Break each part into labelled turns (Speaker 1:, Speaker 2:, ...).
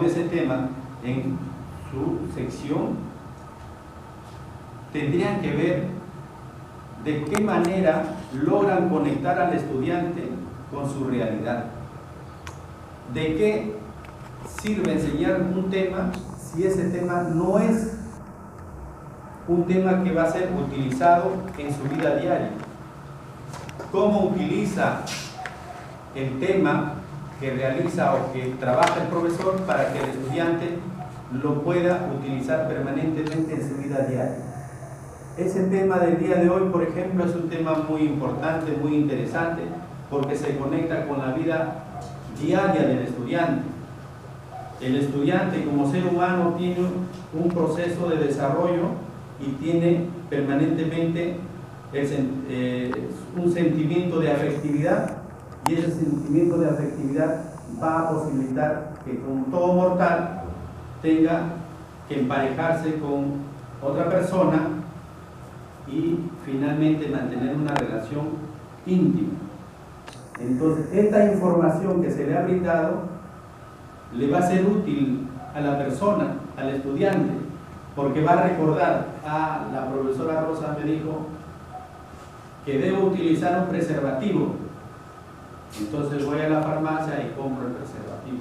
Speaker 1: ese tema en su sección tendrían que ver de qué manera logran conectar al estudiante con su realidad. ¿De qué sirve enseñar un tema si ese tema no es un tema que va a ser utilizado en su vida diaria? ¿Cómo utiliza el tema que realiza o que trabaja el profesor para que el estudiante lo pueda utilizar permanentemente en su vida diaria? Ese tema del día de hoy, por ejemplo, es un tema muy importante, muy interesante, porque se conecta con la vida diaria del estudiante. El estudiante como ser humano tiene un proceso de desarrollo y tiene permanentemente un sentimiento de afectividad, y ese sentimiento de afectividad va a posibilitar que, como todo mortal, tenga que emparejarse con otra persona y finalmente mantener una relación íntima. Entonces, esta información que se le ha brindado le va a ser útil a la persona, al estudiante, porque va a recordar: la profesora Rosa me dijo que debo utilizar un preservativo, entonces voy a la farmacia y compro el preservativo.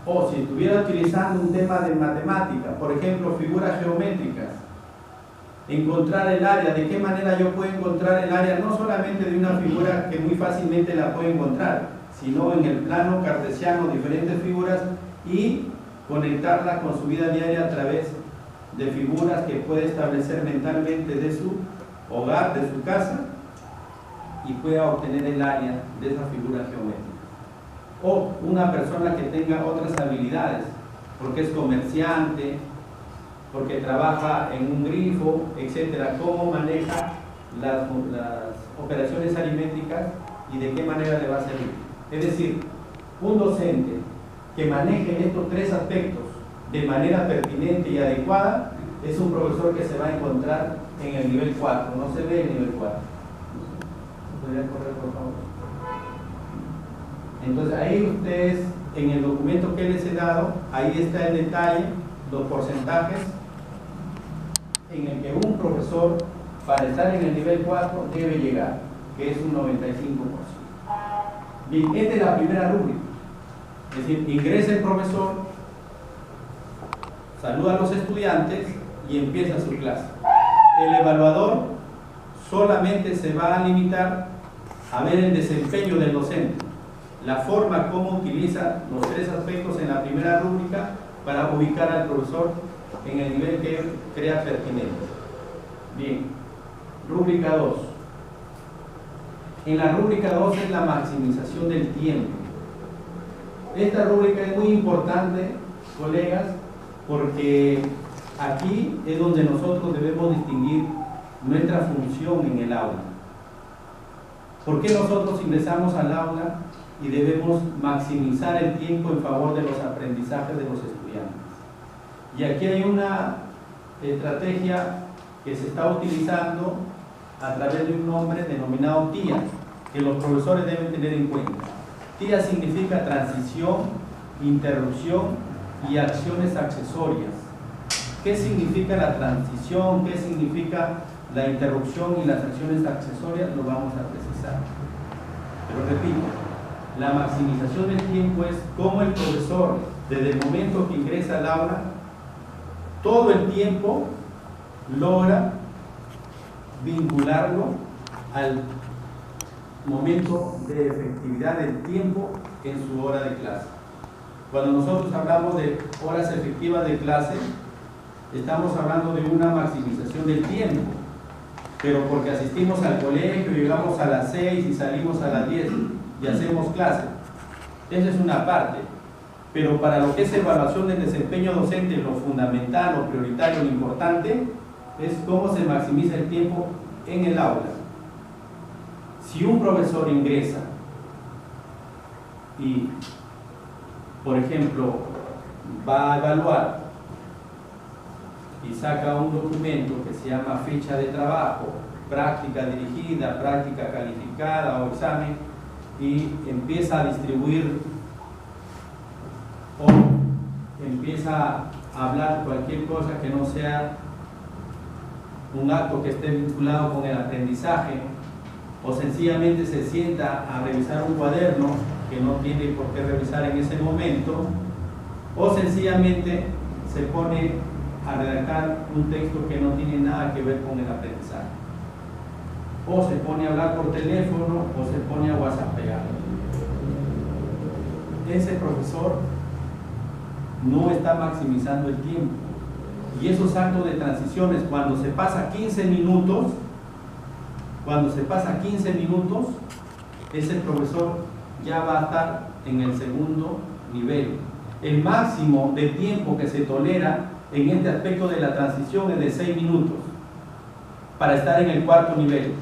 Speaker 1: O si estuviera utilizando un tema de matemática, por ejemplo, figuras geométricas, encontrar el área. ¿De qué manera yo puedo encontrar el área? No solamente de una figura que muy fácilmente la puedo encontrar, sino en el plano cartesiano, diferentes figuras, y conectarla con su vida diaria a través de figuras que puede establecer mentalmente de su hogar, de su casa, y pueda obtener el área de esa figura geométrica. O una persona que tenga otras habilidades, porque es comerciante, porque trabaja en un grifo, etcétera, cómo maneja las operaciones aritméticas y de qué manera le va a servir. Es decir, un docente que maneje estos tres aspectos de manera pertinente y adecuada es un profesor que se va a encontrar en el nivel 4, no se ve el nivel 4. ¿Podría correr, por favor? Entonces ahí ustedes, en el documento que les he dado, ahí está el detalle, los porcentajes en el que un profesor, para estar en el nivel 4, debe llegar, que es un 95%. Bien, esta es la primera rúbrica. Es decir, ingresa el profesor, saluda a los estudiantes y empieza su clase. El evaluador solamente se va a limitar a ver el desempeño del docente, la forma como utiliza los tres aspectos en la primera rúbrica para ubicar al profesor en el nivel que él crea pertinente. Bien, rúbrica 2. En la rúbrica 2 es la maximización del tiempo. Esta rúbrica es muy importante, colegas, porque aquí es donde nosotros debemos distinguir nuestra función en el aula. ¿Por qué nosotros ingresamos al aula y debemos maximizar el tiempo en favor de los aprendizajes de los estudiantes? Y aquí hay una estrategia que se está utilizando a través de un nombre denominado TIA, que los profesores deben tener en cuenta. TIA significa transición, interrupción y acciones accesorias. ¿Qué significa la transición? ¿Qué significa la interrupción y las acciones accesorias? Lo vamos a precisar. Pero repito, la maximización del tiempo es cómo el profesor, desde el momento que ingresa al aula, todo el tiempo logra vincularlo al momento de efectividad del tiempo en su hora de clase. Cuando nosotros hablamos de horas efectivas de clase, estamos hablando de una maximización del tiempo, pero porque asistimos al colegio, llegamos a las 6 y salimos a las 10 y hacemos clase. Esa es una parte. Pero para lo que es evaluación del desempeño docente, lo fundamental, lo prioritario, lo importante es cómo se maximiza el tiempo en el aula. Si un profesor ingresa y, por ejemplo, va a evaluar y saca un documento que se llama ficha de trabajo, práctica dirigida, práctica calificada o examen, y empieza a distribuir empieza a hablar cualquier cosa que no sea un acto que esté vinculado con el aprendizaje, o sencillamente se sienta a revisar un cuaderno que no tiene por qué revisar en ese momento, o sencillamente se pone a redactar un texto que no tiene nada que ver con el aprendizaje, o se pone a hablar por teléfono, o se pone a whatsappear. Ese profesor no está maximizando el tiempo. Y esos actos de transiciones, cuando se pasa 15 minutos, ese profesor ya va a estar en el segundo nivel. El máximo de tiempo que se tolera en este aspecto de la transición es de 6 minutos para estar en el cuarto nivel.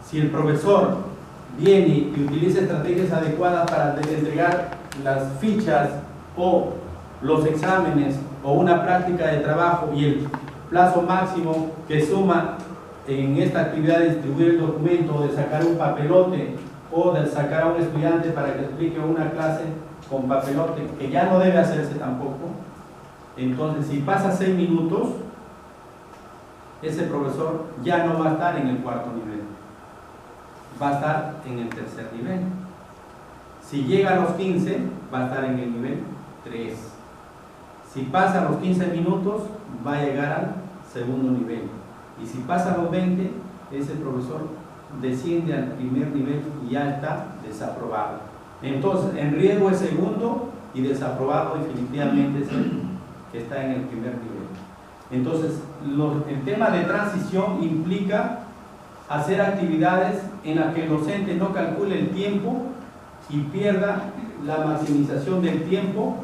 Speaker 1: Si el profesor viene y utiliza estrategias adecuadas para entregar las fichas o los exámenes o una práctica de trabajo, y el plazo máximo que suma en esta actividad de distribuir el documento, o de sacar un papelote, o de sacar a un estudiante para que explique una clase con papelote, que ya no debe hacerse tampoco. Entonces, si pasa 6 minutos, ese profesor ya no va a estar en el cuarto nivel, va a estar en el tercer nivel. Si llega a los 15, va a estar en el nivel 3. Si pasa los 15 minutos, va a llegar al segundo nivel. Y si pasa los 20, ese profesor desciende al primer nivel y ya está desaprobado. Entonces, en riesgo es segundo, y desaprobado definitivamente es el que está en el primer nivel. Entonces, el tema de transición implica hacer actividades en las que el docente no calcule el tiempo y pierda la maximización del tiempo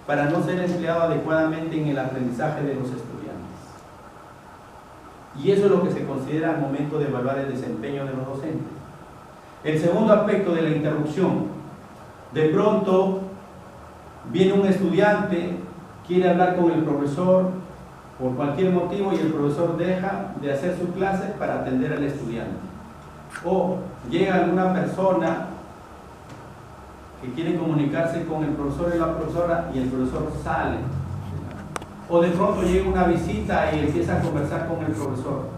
Speaker 1: para no ser empleado adecuadamente en el aprendizaje de los estudiantes. Y eso es lo que se considera al momento de evaluar el desempeño de los docentes. El segundo aspecto de la interrupción: de pronto viene un estudiante, quiere hablar con el profesor por cualquier motivo, y el profesor deja de hacer su clase para atender al estudiante. O llega alguna persona que quiere comunicarse con el profesor y la profesora, y el profesor sale. O de pronto llega una visita y empieza a conversar con el profesor.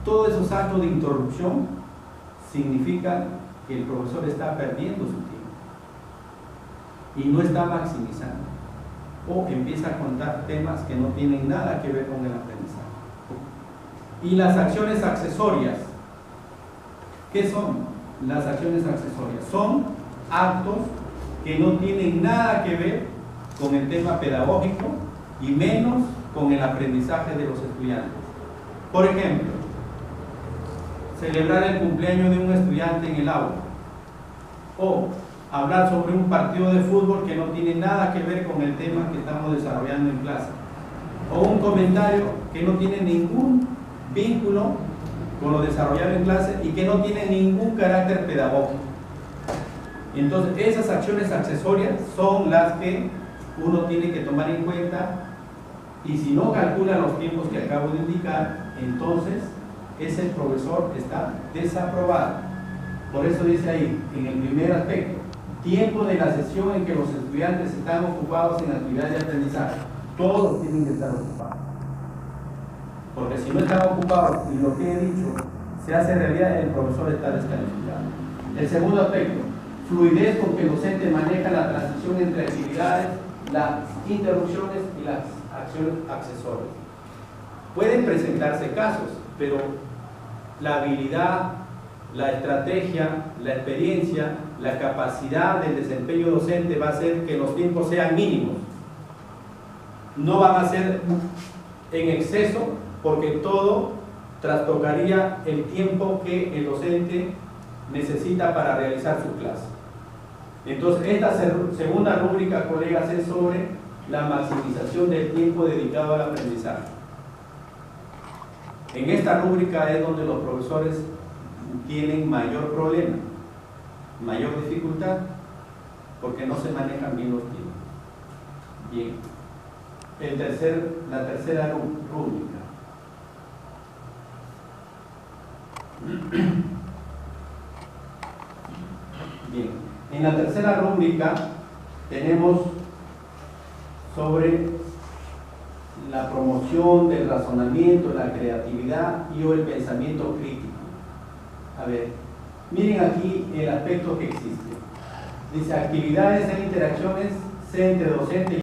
Speaker 1: Todos esos actos de interrupción significan que el profesor está perdiendo su tiempo y no está maximizando, o empieza a contar temas que no tienen nada que ver con el aprendizaje. Y las acciones accesorias, ¿qué son las acciones accesorias? Son actos que no tienen nada que ver con el tema pedagógico y menos con el aprendizaje de los estudiantes. Por ejemplo, celebrar el cumpleaños de un estudiante en el aula, o hablar sobre un partido de fútbol que no tiene nada que ver con el tema que estamos desarrollando en clase, o un comentario que no tiene ningún vínculo con lo desarrollado en clase y que no tiene ningún carácter pedagógico. Entonces, esas acciones accesorias son las que uno tiene que tomar en cuenta, y si no calcula los tiempos que acabo de indicar, entonces ese profesor está desaprobado. Por eso dice ahí, en el primer aspecto, tiempo de la sesión en que los estudiantes están ocupados en actividades de aprendizaje. Todos tienen que estar ocupados, porque si no están ocupados y lo que he dicho se hace realidad, el profesor está descalificado. El segundo aspecto: fluidez con que el docente maneja la transición entre actividades, las interrupciones y las acciones accesorias. Pueden presentarse casos, pero la habilidad, la estrategia, la experiencia, la capacidad del desempeño docente va a hacer que los tiempos sean mínimos. No van a ser en exceso, porque todo trastocaría el tiempo que el docente necesita para realizar su clase. Entonces, esta segunda rúbrica, colegas, es sobre la maximización del tiempo dedicado al aprendizaje. En esta rúbrica es donde los profesores tienen mayor problema, mayor dificultad, porque no se manejan bien los tiempos. Bien, la tercera rúbrica. Bien, en la tercera rúbrica tenemos sobre la promoción del razonamiento, la creatividad y o el pensamiento crítico. A ver, miren aquí el aspecto que existe. Dice actividades e interacciones entre docente y